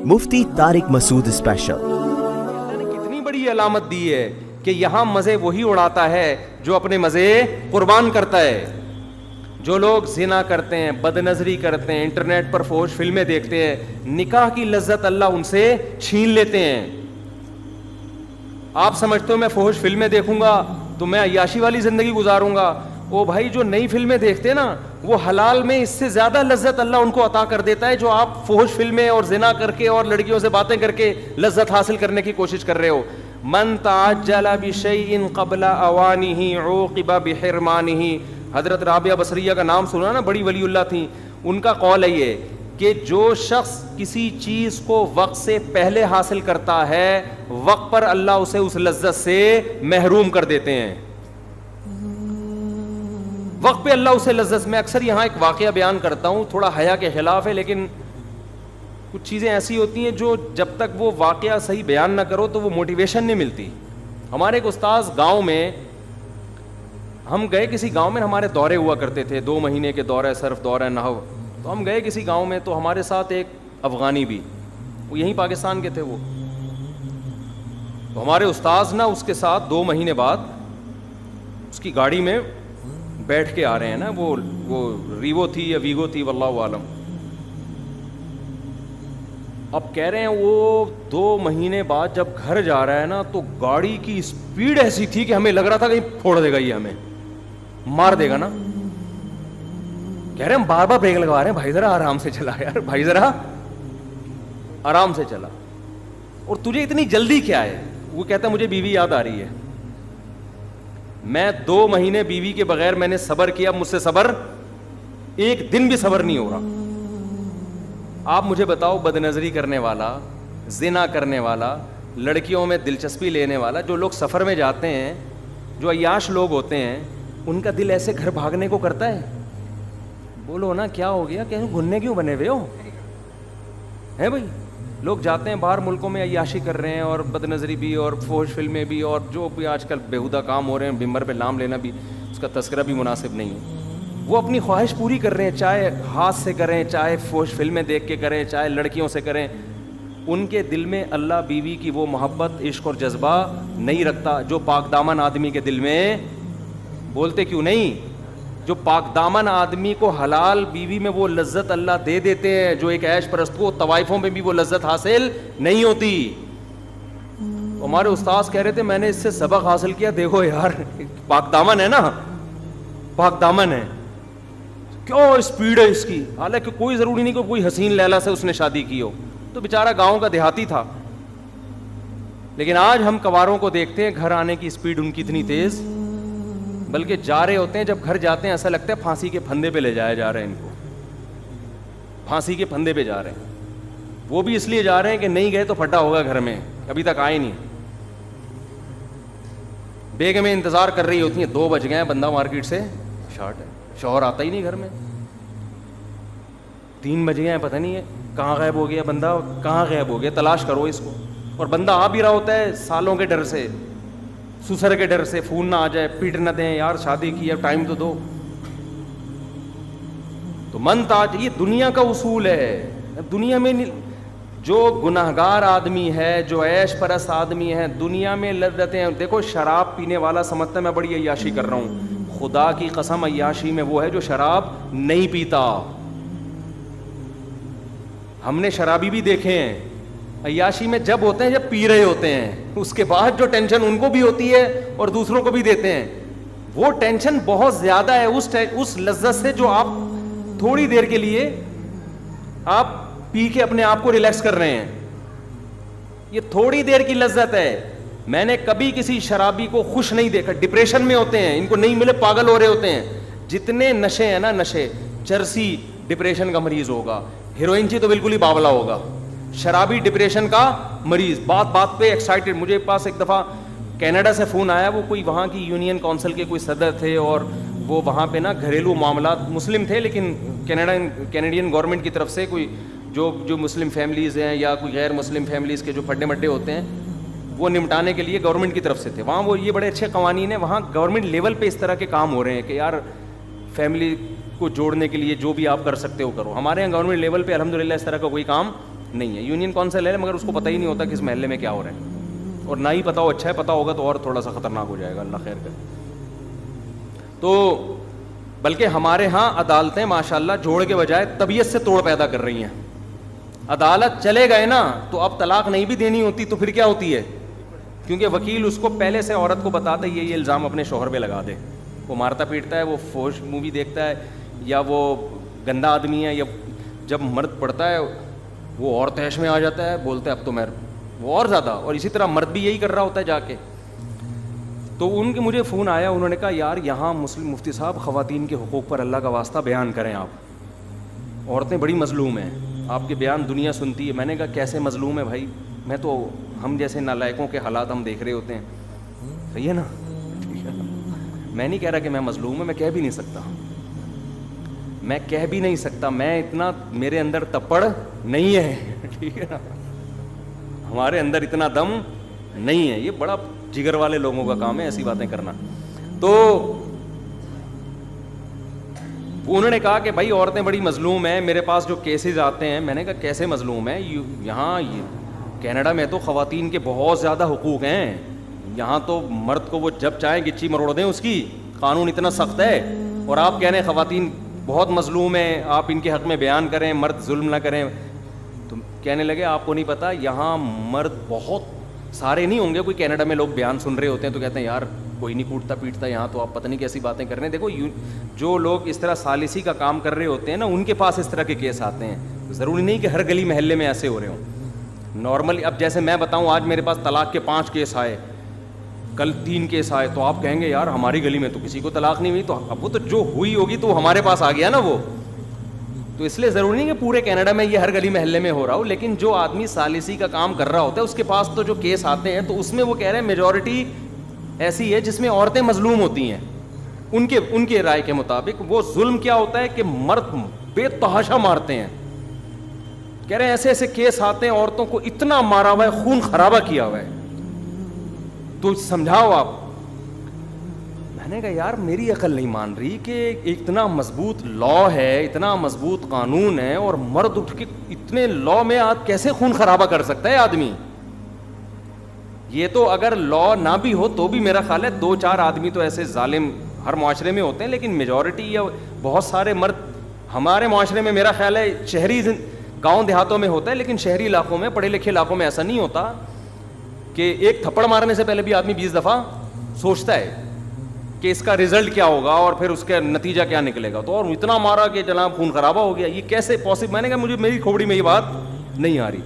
مفتی طارق مسعود special. اللہ نے کتنی بڑی علامت دی ہے کہ یہاں مزے وہی اڑاتا ہے جو اپنے مزے قربان کرتا ہے۔ جو لوگ زنا کرتے ہیں، بد نظری کرتے ہیں، انٹرنیٹ پر فحش فلمیں دیکھتے ہیں، نکاح کی لذت اللہ ان سے چھین لیتے ہیں۔ آپ سمجھتے ہو میں فحش فلمیں دیکھوں گا تو میں عیاشی والی زندگی گزاروں گا؟ او بھائی، جو نئی فلمیں دیکھتے ہیں نا، وہ حلال میں اس سے زیادہ لذت اللہ ان کو عطا کر دیتا ہے جو آپ فحش فلمیں اور زنا کر کے اور لڑکیوں سے باتیں کر کے لذت حاصل کرنے کی کوشش کر رہے ہو۔ من تعجل بشیء قبل اوانہ عوقب بحرمانہ۔ حضرت رابعہ بصریہ کا نام سنا نا، بڑی ولی اللہ تھیں، ان کا قول ہے یہ کہ جو شخص کسی چیز کو وقت سے پہلے حاصل کرتا ہے، وقت پر اللہ اسے اس لذت سے محروم کر دیتے ہیں۔ وقت پہ اللہ اسے لذت، میں اکثر یہاں ایک واقعہ بیان کرتا ہوں، تھوڑا حیا کے خلاف ہے، لیکن کچھ چیزیں ایسی ہوتی ہیں جو جب تک وہ واقعہ صحیح بیان نہ کرو تو وہ موٹیویشن نہیں ملتی۔ ہمارے ایک استاذ گاؤں میں، ہم گئے کسی گاؤں میں، ہمارے دورے ہوا کرتے تھے، 2 مہینے کے دورے صرف، دورہ نحو، تو ہم گئے کسی گاؤں میں، تو ہمارے ساتھ ایک افغانی بھی، وہ یہیں پاکستان کے تھے، وہ تو ہمارے استاذ نا اس کے ساتھ 2 مہینے بعد اس کی گاڑی میں بیٹھ کے آ رہے ہیں نا، وہ ریوو تھی یا ویگو تھی واللہ عالم۔ اب کہہ رہے ہیں وہ 2 مہینے بعد جب گھر جا رہا ہے نا تو گاڑی کی اسپیڈ ایسی تھی کہ ہمیں لگ رہا تھا کہیں پھوڑ دے گا، یہ ہمیں مار دے گا نا۔ کہہ رہے ہیں ہم بار بار بریک لگوا رہے ہیں، بھائی ذرا آرام سے چلا یار، بھائی ذرا آرام سے چلا، اور تجھے اتنی جلدی کیا ہے؟ وہ کہتا ہے مجھے بیوی یاد آ رہی ہے، میں 2 مہینے بیوی کے بغیر میں نے صبر کیا، مجھ سے صبر ایک دن بھی صبر نہیں ہو رہا۔ آپ مجھے بتاؤ، بد نظری کرنے والا، زنا کرنے والا، لڑکیوں میں دلچسپی لینے والا، جو لوگ سفر میں جاتے ہیں، جو عیاش لوگ ہوتے ہیں، ان کا دل ایسے گھر بھاگنے کو کرتا ہے؟ بولو نا کیا ہو گیا، کہیں گھننے کیوں بنے ہوئے ہو ہیں بھائی؟ لوگ جاتے ہیں باہر ملکوں میں، عیاشی کر رہے ہیں، اور بد نظری بھی، اور فحش فلمیں بھی، اور جو بھی آج کل بیہودہ کام ہو رہے ہیں، ممبر پہ نام لینا بھی اس کا تذکرہ بھی مناسب نہیں ہے۔ وہ اپنی خواہش پوری کر رہے ہیں، چاہے ہاتھ سے کریں، چاہے فحش فلمیں دیکھ کے کریں، چاہے لڑکیوں سے کریں۔ ان کے دل میں اللہ بیوی کی وہ محبت، عشق اور جذبہ نہیں رکھتا جو پاک دامن آدمی کے دل میں۔ بولتے کیوں نہیں؟ جو پاک دامن آدمی کو حلال بیوی میں وہ لذت اللہ دے دیتے ہیں جو ایک عیش پرست کو طوائفوں میں بھی وہ لذت حاصل نہیں ہوتی۔ ہمارے استاذ کہہ رہے تھے میں نے اس سے سبق حاصل کیا، دیکھو یار پاک دامن ہے نا، پاک دامن ہے، کیوں اسپیڈ ہے اس کی، حالانکہ کوئی ضروری نہیں کہ کوئی حسین لیلا سے اس نے شادی کی ہو، تو بیچارہ گاؤں کا دیہاتی تھا۔ لیکن آج ہم کواروں کو دیکھتے ہیں، گھر آنے کی اسپیڈ ان کی اتنی تیز، بلکہ جا رہے ہوتے ہیں، جب گھر جاتے ہیں ایسا لگتا ہے پھانسی کے پھندے پہ لے جایا جا رہے ہیں، ان کو پھانسی کے پھندے پہ جا رہے ہیں۔ وہ بھی اس لیے جا رہے ہیں کہ نہیں گئے تو پھٹا ہوگا گھر میں، ابھی تک آئے نہیں۔ بیگمیں انتظار کر رہی ہوتی ہیں، 2 بج گئے ہیں، بندہ مارکیٹ سے شارٹ ہے، شوہر آتا ہی نہیں گھر میں، 3 بج گئے ہیں، پتہ نہیں ہے کہاں غائب ہو گیا بندہ، کہاں غائب ہو گیا، تلاش کرو اس کو۔ اور بندہ آ بھی رہا ہوتا ہے سالوں کے ڈر سے، سسر کے ڈر سے، فون نہ آ جائے، پیٹ نہ دیں، یار شادی کی ہے ٹائم تو دو۔ تو من تاج، یہ دنیا کا اصول ہے۔ دنیا میں جو گناہگار آدمی ہے، جو عیش پرست آدمی ہے، دنیا میں لذتیں، دیکھو شراب پینے والا سمجھتا ہے میں بڑی عیاشی کر رہا ہوں، خدا کی قسم عیاشی میں وہ ہے جو شراب نہیں پیتا۔ ہم نے شرابی بھی دیکھے ہیں، عیاشی میں جب ہوتے ہیں جب پی رہے ہوتے ہیں، اس کے بعد جو ٹینشن ان کو بھی ہوتی ہے اور دوسروں کو بھی دیتے ہیں، وہ ٹینشن بہت زیادہ ہے اس لذت سے جو آپ تھوڑی دیر کے لیے آپ پی کے اپنے آپ کو ریلیکس کر رہے ہیں۔ یہ تھوڑی دیر کی لذت ہے۔ میں نے کبھی کسی شرابی کو خوش نہیں دیکھا، ڈپریشن میں ہوتے ہیں، ان کو نہیں ملے پاگل ہو رہے ہوتے ہیں۔ جتنے نشے ہیں نا، نشے، چرسی ڈپریشن کا مریض ہوگا، ہیروئنچی تو بالکل ہی باولا ہوگا، شرابی ڈپریشن کا مریض، بات بات پہ ایکسائٹڈ۔ مجھے پاس ایک دفعہ کینیڈا سے فون آیا، وہ کوئی وہاں کی یونین کونسل کے کوئی صدر تھے، اور وہ وہاں پہ نا گھریلو معاملات، مسلم تھے لیکن کینیڈین گورنمنٹ کی طرف سے کوئی جو مسلم فیملیز ہیں یا کوئی غیر مسلم فیملیز کے جو پھڈے مڈے ہوتے ہیں وہ نمٹانے کے لیے گورنمنٹ کی طرف سے تھے وہاں۔ وہ یہ بڑے اچھے قوانین ہیں وہاں، گورنمنٹ لیول پہ اس طرح کے کام ہو رہے ہیں کہ یار فیملی کو جوڑنے کے لیے جو بھی آپ کر سکتے ہو کرو۔ ہمارے یہاں گورنمنٹ لیول پہ الحمدللہ اس طرح کا کوئی کام نہیں ہے. یونین کون سے لے لے, مگر اس کو پتہ ہی نہیں ہوتا کہ اس محلے میں کیا ہو رہا ہے, اور نہ ہی پتا ہو اچھا ہے, پتا ہوگا تو اور تھوڑا سا خطرناک ہو جائے گا, اللہ خیر کرے. تو بلکہ ہمارے ہاں عدالتیں ماشاءاللہ جوڑ کے بجائے طبیعت سے توڑ پیدا کر رہی ہیں. عدالت چلے گئے نا تو اب طلاق نہیں بھی دینی ہوتی تو پھر کیا ہوتی ہے, کیونکہ وکیل اس کو پہلے سے عورت کو بتاتا ہے یہ الزام اپنے شوہر پہ لگا دے. وہ مارتا پیٹتا ہے, وہ فوش مووی دیکھتا ہے, یا وہ گندا آدمی ہے, یا جب مرد پڑتا ہے وہ اور تیش میں آ جاتا ہے, بولتے ہے اب تو میں وہ اور زیادہ. اور اسی طرح مرد بھی یہی کر رہا ہوتا ہے جا کے. تو ان کے مجھے فون آیا, انہوں نے کہا یار یہاں مسلم مفتی صاحب خواتین کے حقوق پر اللہ کا واسطہ بیان کریں آپ, عورتیں بڑی مظلوم ہیں, آپ کے بیان دنیا سنتی ہے. میں نے کہا کیسے مظلوم ہے بھائی, میں تو ہم جیسے نالائقوں کے حالات ہم دیکھ رہے ہوتے ہیں, صحیح ہے نا. میں نہیں کہہ رہا کہ میں مظلوم ہوں, میں کہہ بھی نہیں سکتا, میں اتنا میرے اندر تپڑ نہیں ہے, ٹھیک ہے نا, ہمارے اندر اتنا دم نہیں ہے. یہ بڑا جگر والے لوگوں کا کام ہے ایسی باتیں کرنا. تو انہوں نے کہا کہ بھائی عورتیں بڑی مظلوم ہیں, میرے پاس جو کیسز آتے ہیں. میں نے کہا کیسے مظلوم ہیں, یہاں کینیڈا میں تو خواتین کے بہت زیادہ حقوق ہیں. یہاں تو مرد کو وہ جب چاہیں گچی مروڑ دیں, اس کی قانون اتنا سخت ہے, اور آپ کہہ رہے ہیں خواتین بہت مظلوم ہیں, آپ ان کے حق میں بیان کریں, مرد ظلم نہ کریں. تو کہنے لگے آپ کو نہیں پتا یہاں مرد بہت سارے نہیں ہوں گے, کوئی کینیڈا میں لوگ بیان سن رہے ہوتے ہیں تو کہتے ہیں یار کوئی نہیں کوٹتا پیٹتا یہاں, تو آپ پتہ نہیں کیسی باتیں کر رہے ہیں. دیکھو جو لوگ اس طرح ثالثی کا کام کر رہے ہوتے ہیں نا, ان کے پاس اس طرح کے کیس آتے ہیں. ضروری نہیں کہ ہر گلی محلے میں ایسے ہو رہے ہوں. نارملی اب جیسے میں بتاؤں آج میرے پاس طلاق کے 5 کیس آئے, کل 3 کیس آئے, تو آپ کہیں گے یار ہماری گلی میں تو کسی کو طلاق نہیں ہوئی, تو اب وہ تو جو ہوئی ہوگی تو ہمارے پاس آ گیا نا وہ. تو اس لیے ضروری نہیں کہ پورے کینیڈا میں یہ ہر گلی محلے میں ہو رہا ہو, لیکن جو آدمی ثالثی کا کام کر رہا ہوتا ہے اس کے پاس تو جو کیس آتے ہیں, تو اس میں وہ کہہ رہے ہیں میجورٹی ایسی ہے جس میں عورتیں مظلوم ہوتی ہیں. ان کے رائے کے مطابق وہ ظلم کیا ہوتا ہے کہ مرد بے تحاشا مارتے ہیں. کہہ رہے ہیں ایسے ایسے کیس آتے ہیں, عورتوں کو اتنا مارا ہوا ہے, خون خرابہ کیا ہوا ہے, تو سمجھاؤ آپ. میں نے کہا یار میری عقل نہیں مان رہی کہ اتنا مضبوط لا ہے, اتنا مضبوط قانون ہے, اور مرد اٹھ کے اتنے لا میں آج کیسے خون خرابہ کر سکتا ہے آدمی. یہ تو اگر لا نہ بھی ہو تو بھی میرا خیال ہے 2-4 آدمی تو ایسے ظالم ہر معاشرے میں ہوتے ہیں, لیکن میجورٹی یا بہت سارے مرد ہمارے معاشرے میں میرا خیال ہے شہری گاؤں دیہاتوں میں ہوتا ہے, لیکن شہری علاقوں میں پڑھے لکھے علاقوں میں ایسا نہیں ہوتا کہ ایک تھپڑ مارنے سے پہلے بھی آدمی 20 دفعہ سوچتا ہے کہ اس کا رزلٹ کیا ہوگا اور پھر اس کا نتیجہ کیا نکلے گا. تو اور اتنا مارا کہ جناب خون خرابہ ہو گیا, یہ کیسے پاسبل. میں نے کہا مجھے میری کھوپڑی میں یہ بات نہیں آ رہی.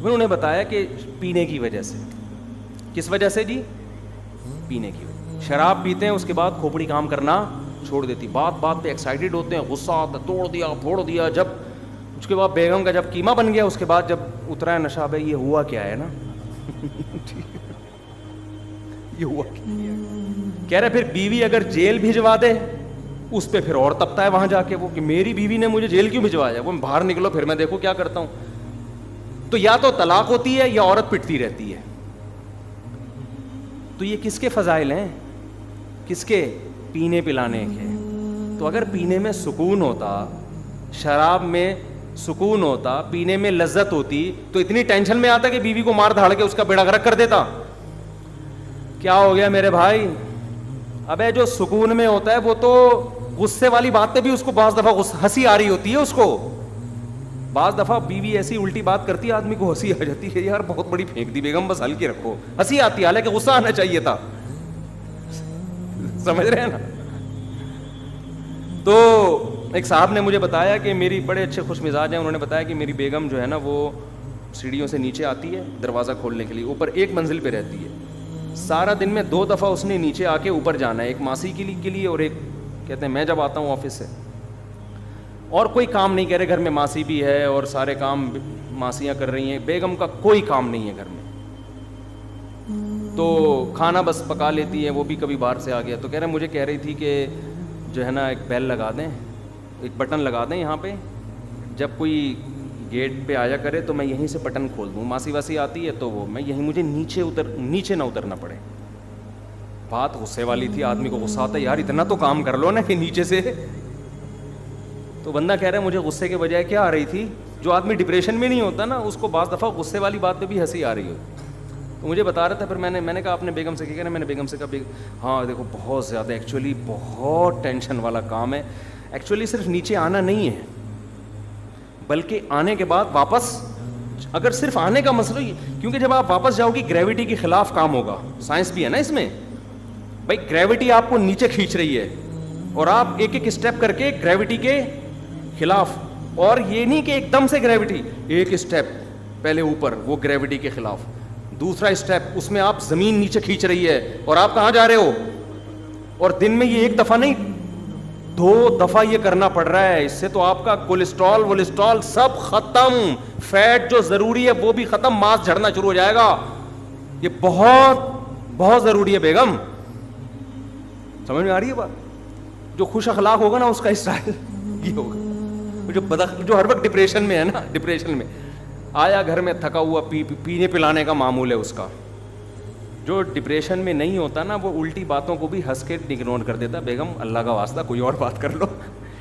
انہوں نے بتایا کہ پینے کی وجہ سے. کس وجہ سے جی؟ پینے کی وجہ. شراب پیتے ہیں, اس کے بعد کھوپڑی کام کرنا چھوڑ دیتی, بات بات پہ ایکسائٹیڈ ہوتے ہیں, غصہ آتا, توڑ دیا پھوڑ دیا. جب اس کے بعد بیگم کا جب قیمہ بن گیا, اس کے بعد جب اترا ہے نشہ, بھائی یہ ہوا کیا ہے نا, یہ ہوا کیا. کہہ رہے پھر بیوی اگر جیل بھجوا دے اس پہ پھر اور تپتا ہے وہاں جا کے وہ کہ میری بیوی نے مجھے جیل کیوں بھجوایا, وہ باہر نکلو پھر میں دیکھو کیا کرتا ہوں. تو یا تو طلاق ہوتی ہے یا عورت پٹتی رہتی ہے. تو یہ کس کے فضائل ہیں؟ کس کے؟ پینے پلانے کے. تو اگر پینے میں سکون ہوتا, شراب میں سکون ہوتا, پینے میں لذت ہوتی, تو اتنی ٹینشن میں آتا کہ بیوی کو مار دھاڑ کے اس کا بیڑا غرق کر دیتا. کیا ہو گیا میرے بھائی؟ ابے جو سکون میں ہوتا ہے وہ تو غصے والی بات پہ بھی اس کو بعض دفعہ ہنسی آ رہی ہوتی ہے. اس کو بعض دفعہ بیوی ایسی الٹی بات کرتی ہے, آدمی کو ہنسی آ جاتی ہے, یار بہت بڑی پھینک دی بیگم, بس ہلکی رکھو. ہنسی آتی ہے, حالانکہ غصہ آنا چاہیے تھا. سمجھ رہے ہیں نا. تو ایک صاحب نے مجھے بتایا کہ میری بڑے اچھے خوش مزاج ہیں, انہوں نے بتایا کہ میری بیگم جو ہے نا وہ سیڑھیوں سے نیچے آتی ہے دروازہ کھولنے کے لیے, اوپر ایک منزل پہ رہتی ہے. سارا دن میں 2 دفعہ اس نے نیچے آ کے اوپر جانا ہے, ایک ماسی کے لیے اور ایک کہتے ہیں میں جب آتا ہوں آفس سے. اور کوئی کام نہیں, کہہ رہے گھر میں ماسی بھی ہے اور سارے کام ماسیاں کر رہی ہیں, بیگم کا کوئی کام نہیں ہے گھر میں. تو کھانا بس پکا لیتی ہے, وہ بھی کبھی باہر سے آ گیا. تو کہہ رہے مجھے کہہ رہی تھی کہ جو ہے نا ایک بیل لگا دیں, ایک بٹن لگا دیں یہاں پہ, جب کوئی گیٹ پہ آیا کرے تو میں یہیں سے بٹن کھول دوں. ماسی واسی آتی ہے تو وہ میں یہیں, مجھے نیچے نہ اترنا پڑے. بات غصے والی تھی, آدمی کو غصہ آتا ہے یار اتنا تو کام کر لو نا کہ نیچے سے. تو بندہ کہہ رہا ہے مجھے غصے کے بجائے کیا آ رہی تھی, جو آدمی ڈپریشن میں نہیں ہوتا نا, اس کو بعض دفعہ غصے والی بات پہ بھی ہنسی آ رہی ہوتی. تو مجھے بتا رہا تھا, پھر میں نے کہا آپ نے بیگم سے کیا کہنا, میں نے بیگم سے کہا ہاں دیکھو بہت زیادہ ایکچولی بہت ٹینشن والا کام ہے. ایکچولی صرف نیچے آنا نہیں ہے, بلکہ آنے کے بعد واپس, اگر صرف آنے کا مسئلہ ہی, کیونکہ جب آپ واپس جاؤ گی گریوٹی کے خلاف کام ہوگا. سائنس بھی ہے نا اس میں بھائی, گریوٹی آپ کو نیچے کھینچ رہی ہے اور آپ ایک ایک اسٹیپ کر کے گریوٹی کے خلاف, اور یہ نہیں کہ ایک دم سے گریوٹی, ایک اسٹیپ پہلے اوپر وہ گریوٹی کے خلاف, دوسرا اسٹیپ اس میں آپ زمین نیچے کھینچ رہی ہے اور آپ کہاں جا رہے ہو. اور دن میں یہ ایک دفعہ نہیں 2 دفعہ یہ کرنا پڑ رہا ہے. اس سے تو آپ کا کولیسٹرول سب ختم, فیٹ جو ضروری ہے وہ بھی ختم, ماس جھڑنا شروع ہو جائے گا. یہ بہت بہت ضروری ہے بیگم, سمجھ میں آ رہی ہے بات. جو خوش اخلاق ہوگا نا اس کا اسٹائل یہ ہوگا, جو ہر وقت ڈپریشن میں ہے نا, ڈپریشن میں آیا گھر میں تھکا ہوا, پینے پلانے کا معمول ہے اس کا. جو ڈپریشن میں نہیں ہوتا نا وہ الٹی باتوں کو بھی ہنس کے اگنور کر دیتا. بیگم اللہ کا واسطہ کوئی اور بات کر لو,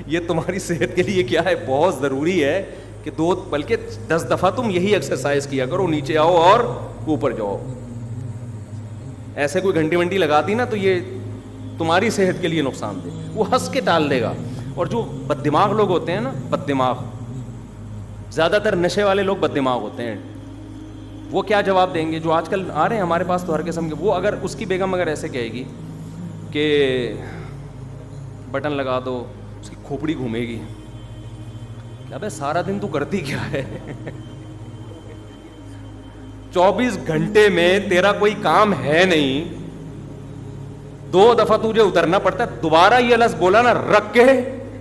یہ تمہاری صحت کے لیے کیا ہے, بہت ضروری ہے کہ 2 بلکہ 10 دفعہ تم یہی ایکسرسائز کیا کرو, نیچے آؤ اور اوپر جاؤ. ایسے کوئی گھنٹی ونٹی لگا دی نا تو یہ تمہاری صحت کے لیے نقصان دہ, وہ ہنس کے ٹال دے گا. اور جو بد دماغ لوگ ہوتے ہیں نا, بد دماغ, زیادہ تر نشے والے لوگ بد دماغ ہوتے ہیں. وہ کیا جواب دیں گے, جو آج کل آ رہے ہیں ہمارے پاس تو ہر قسم کے, وہ اگر اس کی بیگم اگر ایسے کہے گی کہ بٹن لگا دو, اس کی کھوپڑی گھومے گی, کیا بھائی سارا دن تو کرتی کیا ہے 24 گھنٹے میں تیرا کوئی کام ہے نہیں, 2 دفعہ تجھے اترنا پڑتا ہے, دوبارہ یہ لفظ بولا نا رکھ کے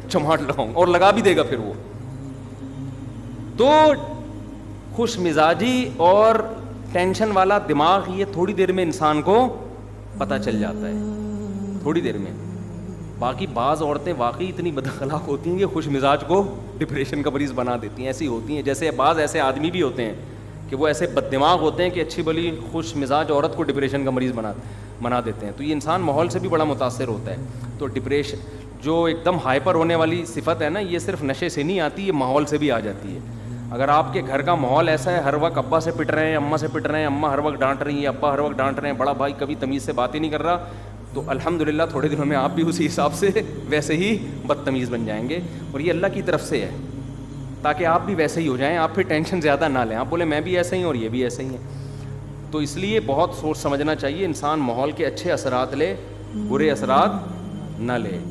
چماٹ لگاؤں, اور لگا بھی دے گا پھر وہ. تو خوش مزاجی اور ٹینشن والا دماغ یہ تھوڑی دیر میں انسان کو پتہ چل جاتا ہے, تھوڑی دیر میں. باقی بعض عورتیں واقعی اتنی بد اخلاق ہوتی ہیں کہ خوش مزاج کو ڈپریشن کا مریض بنا دیتی ہیں. ایسی ہوتی ہیں, جیسے بعض ایسے آدمی بھی ہوتے ہیں کہ وہ ایسے بد دماغ ہوتے ہیں کہ اچھی بلی خوش مزاج عورت کو ڈپریشن کا مریض بنا دیتے ہیں. تو یہ انسان ماحول سے بھی بڑا متاثر ہوتا ہے. تو ڈپریشن جو ایک دم ہائپر ہونے والی صفت ہے نا, یہ صرف نشے سے نہیں آتی, یہ ماحول سے بھی آ جاتی ہے. اگر آپ کے گھر کا ماحول ایسا ہے, ہر وقت ابا سے پٹ رہے ہیں, اماں سے پٹ رہے ہیں, اماں ہر وقت ڈانٹ رہی ہیں, ابا ہر وقت ڈانٹ رہے ہیں, بڑا بھائی کبھی تمیز سے بات ہی نہیں کر رہا, تو الحمدللہ تھوڑے دنوں میں آپ بھی اسی حساب سے ویسے ہی بدتمیز بن جائیں گے. اور یہ اللہ کی طرف سے ہے تاکہ آپ بھی ویسے ہی ہو جائیں, آپ پھر ٹینشن زیادہ نہ لیں, آپ بولیں میں بھی ایسا ہی ہوں اور یہ بھی ایسے ہی ہیں. تو اس لیے بہت سوچ سمجھنا چاہیے, انسان ماحول کے اچھے اثرات لے, برے اثرات نہ لے.